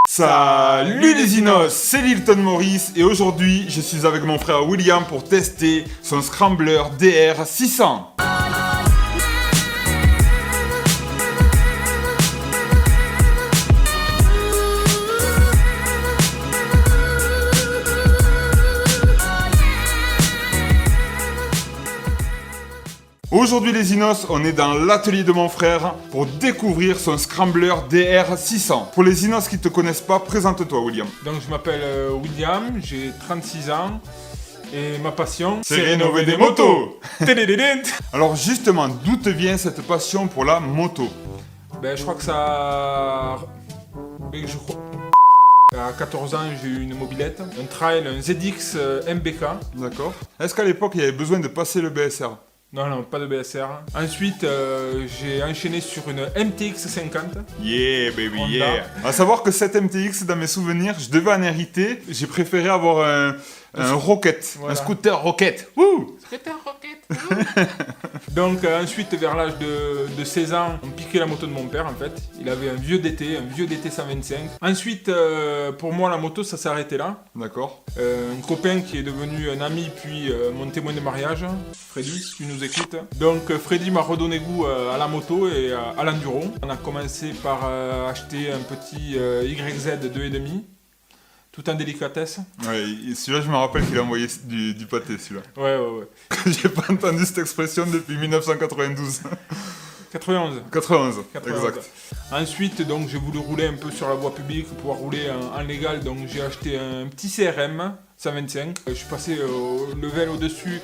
Salut les Inos, c'est Lilton Maurice et aujourd'hui je suis avec mon frère William pour tester son Scrambler DR600. Aujourd'hui les Inos, on est dans l'atelier de mon frère pour découvrir son Scrambler DR600. Pour les Inos qui ne te connaissent pas, présente-toi William. Donc je m'appelle William, j'ai 36 ans et ma passion C'est rénover des motos. Alors justement, d'où te vient cette passion pour la moto? Ben je crois que ça... À 14 ans, j'ai eu une mobilette, un trail, un ZX MBK. D'accord. Est-ce qu'à l'époque il y avait besoin de passer le BSR? Non, pas de BSR. Ensuite, j'ai enchaîné sur une MTX 50. Yeah, baby, Honda. yeah. À savoir que cette MTX, dans mes souvenirs, je devais en hériter. J'ai préféré avoir un Rocket, Voilà. un scooter Rocket. Wouh! Scooter Rocket. Donc ensuite, vers l'âge de 16 ans, on piquait la moto de mon père en fait. Il avait un vieux DT 125. Ensuite, pour moi, la moto, ça s'est arrêté là. D'accord. Un copain qui est devenu un ami puis mon témoin de mariage, Freddy, si tu nous écoutes. Donc Freddy m'a redonné goût à la moto et à l'enduro. On a commencé par acheter un petit YZ 2,5, tout en délicatesse. Ouais, celui-là, je me rappelle qu'il a envoyé du pâté, celui-là. Ouais. J'ai pas entendu cette expression depuis 1992. 91. 91, exact. Ensuite, donc, j'ai voulu rouler un peu sur la voie publique, pouvoir rouler en légal, donc j'ai acheté un petit CRM 125. Je suis passé au level au-dessus,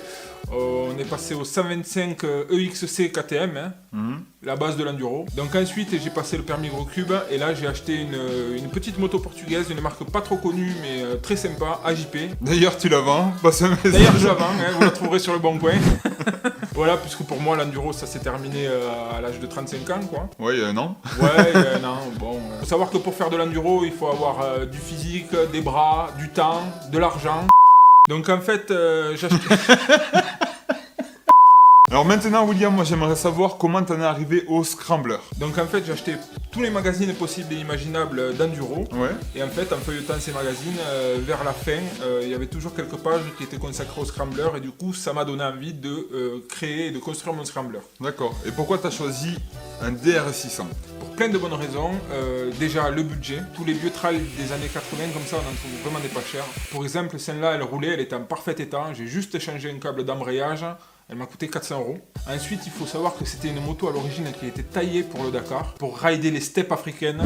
on est passé au 125 EXC KTM, hein, la base de l'enduro. Donc ensuite, j'ai passé le permis gros cube et là, j'ai acheté une petite moto portugaise, une marque pas trop connue mais très sympa, AJP. D'ailleurs, tu la vends, passe un message. D'ailleurs, je la vends, hein, vous la trouverez sur le bon coin. Voilà, puisque pour moi, l'enduro, ça s'est terminé à l'âge de 35 ans, quoi. Ouais, il y a un an. Ouais, non, bon. Faut savoir que pour faire de l'enduro, il faut avoir du physique, des bras, du temps, de l'argent. Donc en fait, j'achetais... Alors maintenant, William, moi j'aimerais savoir comment t'en es arrivé au Scrambler. Donc en fait, j'ai acheté tous les magazines possibles et imaginables d'enduro. Ouais. Et en fait, en feuilletant ces magazines, vers la fin, il y avait toujours quelques pages qui étaient consacrées au Scrambler. Et du coup, ça m'a donné envie de créer et de construire mon Scrambler. D'accord. Et pourquoi t'as choisi un DR600? Pour plein de bonnes raisons. Déjà, le budget. Tous les vieux trails des années 80, comme ça, on en trouve vraiment des pas chers. Pour exemple, celle-là, elle roulait, elle était en parfait état. J'ai juste changé un câble d'embrayage. Elle m'a coûté 400 €. Ensuite, il faut savoir que c'était une moto à l'origine qui a été taillée pour le Dakar, pour rider les steppes africaines.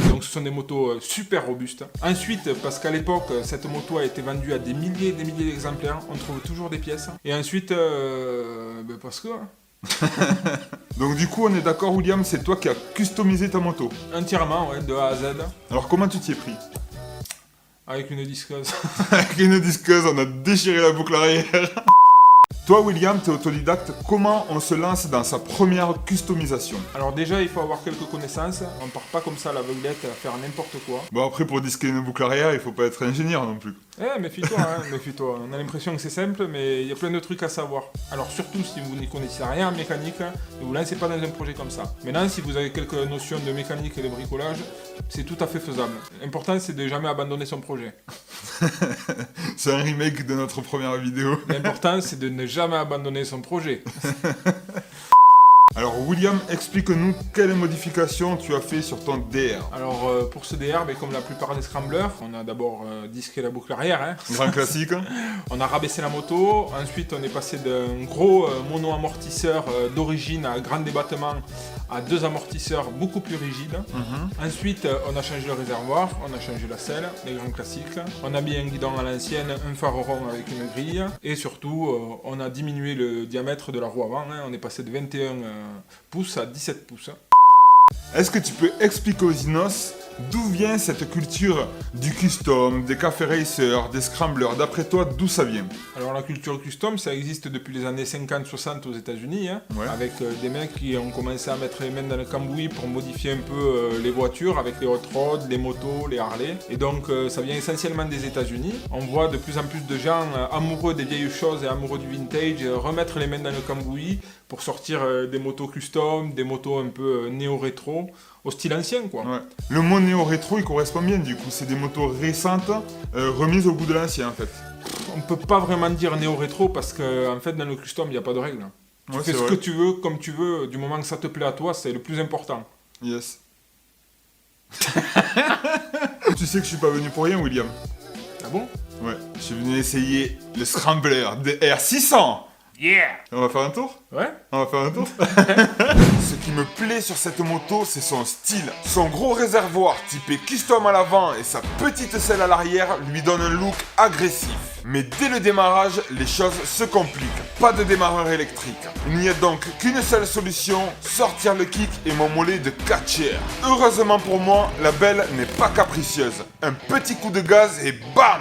Donc ce sont des motos super robustes. Ensuite, parce qu'à l'époque, cette moto a été vendue à des milliers et des milliers d'exemplaires, on trouve toujours des pièces. Et ensuite, parce que... Donc du coup, on est d'accord, William, c'est toi qui as customisé ta moto. Entièrement, ouais, de A à Z. Alors comment tu t'y es pris? Avec une disqueuse. Avec une disqueuse, on a déchiré la boucle arrière. Toi, William, t'es autodidacte. Comment on se lance dans sa première customisation? Alors déjà, il faut avoir quelques connaissances. On part pas comme ça à l'aveuglette à faire n'importe quoi. Bon, après, pour disquer une boucle arrière, il faut pas être ingénieur non plus. Méfie-toi, hein, méfie-toi. On a l'impression que c'est simple, mais il y a plein de trucs à savoir. Alors surtout, si vous n'y connaissez rien en mécanique, ne vous lancez pas dans un projet comme ça. Maintenant, si vous avez quelques notions de mécanique et de bricolage, c'est tout à fait faisable. L'important, c'est de jamais abandonner son projet. C'est un remake de notre première vidéo. L'important, c'est de ne jamais abandonner son projet. Alors William, explique-nous quelles modifications tu as fait sur ton DR. Alors pour ce DR, comme la plupart des scramblers, on a d'abord disqué la boucle arrière. Hein. Grand classique. On a rabaissé la moto, ensuite on est passé d'un gros mono-amortisseur d'origine à grand débattement à deux amortisseurs beaucoup plus rigides. Ensuite on a changé le réservoir, on a changé la selle, les grands classiques. On a mis un guidon à l'ancienne, un phare rond avec une grille. Et surtout on a diminué le diamètre de la roue avant, hein. On est passé de 21 pouces à 17 pouces. Est-ce que tu peux expliquer aux Inos D'où vient cette culture du custom, des cafés racers, des scramblers? D'après toi, d'où ça vient? Alors la culture custom, ça existe depuis les années 50-60 aux États-Unis, hein, Ouais. avec des mecs qui ont commencé à mettre les mains dans le cambouis pour modifier un peu les voitures, avec les hot rods, les motos, les Harley. Et donc ça vient essentiellement des États-Unis. On voit de plus en plus de gens amoureux des vieilles choses et amoureux du vintage remettre les mains dans le cambouis pour sortir des motos custom, des motos un peu néo-rétro, au style ancien quoi. Ouais. Le mot néo-rétro, il correspond bien du coup. C'est des motos récentes remises au goût de l'ancien en fait. On peut pas vraiment dire néo-rétro parce que en fait dans le custom il n'y a pas de règles. Tu Ouais, fais c'est ce vrai. que tu veux, comme tu veux, du moment que ça te plaît à toi, c'est le plus important. Yes. Tu sais que je suis pas venu pour rien, William. Ah bon? Ouais. Je suis venu essayer le Scrambler DR600. Yeah! On va faire un tour? Ouais? On va faire un tour. Ce qui me plaît sur cette moto, c'est son style. Son gros réservoir typé custom à l'avant et sa petite selle à l'arrière lui donnent un look agressif. Mais dès le démarrage, les choses se compliquent. Pas de démarreur électrique. Il n'y a donc qu'une seule solution, sortir le kick et mon mollet de catcher. Heureusement pour moi, la belle n'est pas capricieuse. Un petit coup de gaz et bam!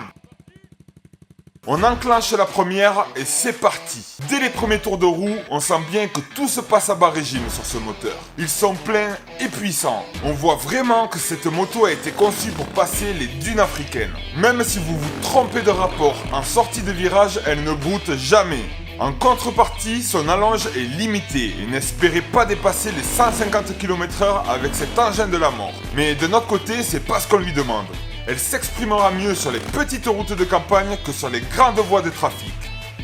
On enclenche la première et c'est parti. Dès les premiers tours de roue, on sent bien que tout se passe à bas régime sur ce moteur. Ils sont pleins et puissants. On voit vraiment que cette moto a été conçue pour passer les dunes africaines. Même si vous vous trompez de rapport en sortie de virage, elle ne broute jamais. En contrepartie, son allonge est limitée et n'espérez pas dépasser les 150 km/h avec cet engin de la mort. Mais de notre côté, c'est pas ce qu'on lui demande. Elle s'exprimera mieux sur les petites routes de campagne que sur les grandes voies de trafic.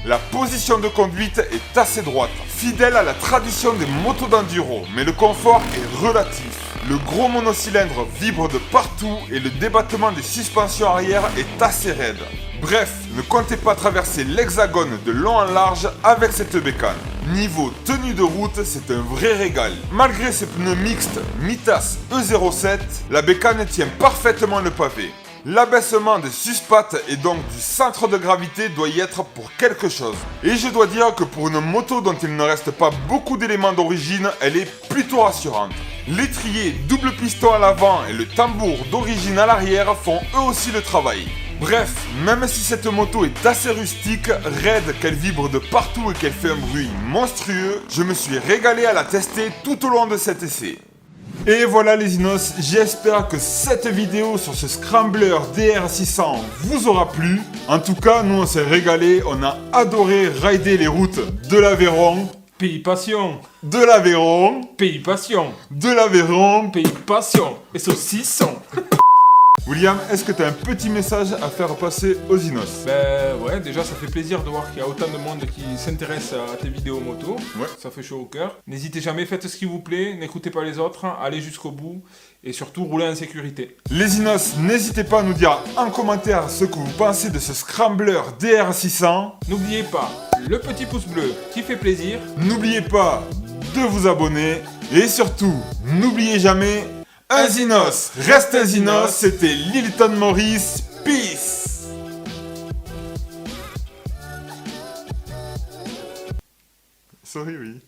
La position de conduite est assez droite, fidèle à la tradition des motos d'enduro, mais le confort est relatif. Le gros monocylindre vibre de partout et le débattement des suspensions arrière est assez raide. Bref, ne comptez pas traverser l'hexagone de long en large avec cette bécane. Niveau tenue de route, c'est un vrai régal. Malgré ses pneus mixtes Mitas E07, la bécane tient parfaitement le pavé. L'abaissement des suspattes et donc du centre de gravité doit y être pour quelque chose. Et je dois dire que pour une moto dont il ne reste pas beaucoup d'éléments d'origine, elle est plutôt rassurante. L'étrier double piston à l'avant et le tambour d'origine à l'arrière font eux aussi le travail. Bref, même si cette moto est assez rustique, raide, qu'elle vibre de partout et qu'elle fait un bruit monstrueux, je me suis régalé à la tester tout au long de cet essai. Et voilà les Inos, j'espère que cette vidéo sur ce Scrambler DR600 vous aura plu. En tout cas, nous on s'est régalé, on a adoré rider les routes de l'Aveyron, Pays passion, de l'Aveyron, pays passion, de l'Aveyron. pays passion, et saucisson. William, est-ce que tu as un petit message à faire passer aux Inos? Ben ouais, déjà ça fait plaisir de voir qu'il y a autant de monde qui s'intéresse à tes vidéos moto. Ouais. Ça fait chaud au cœur. N'hésitez jamais, faites ce qui vous plaît, n'écoutez pas les autres, allez jusqu'au bout et surtout roulez en sécurité. Les Inos, n'hésitez pas à nous dire en commentaire ce que vous pensez de ce Scrambler DR600. N'oubliez pas le petit pouce bleu qui fait plaisir. N'oubliez pas de vous abonner et surtout, n'oubliez jamais, un Zinos reste un Zinos, c'était Lilton Maurice, peace. Sorry, oui.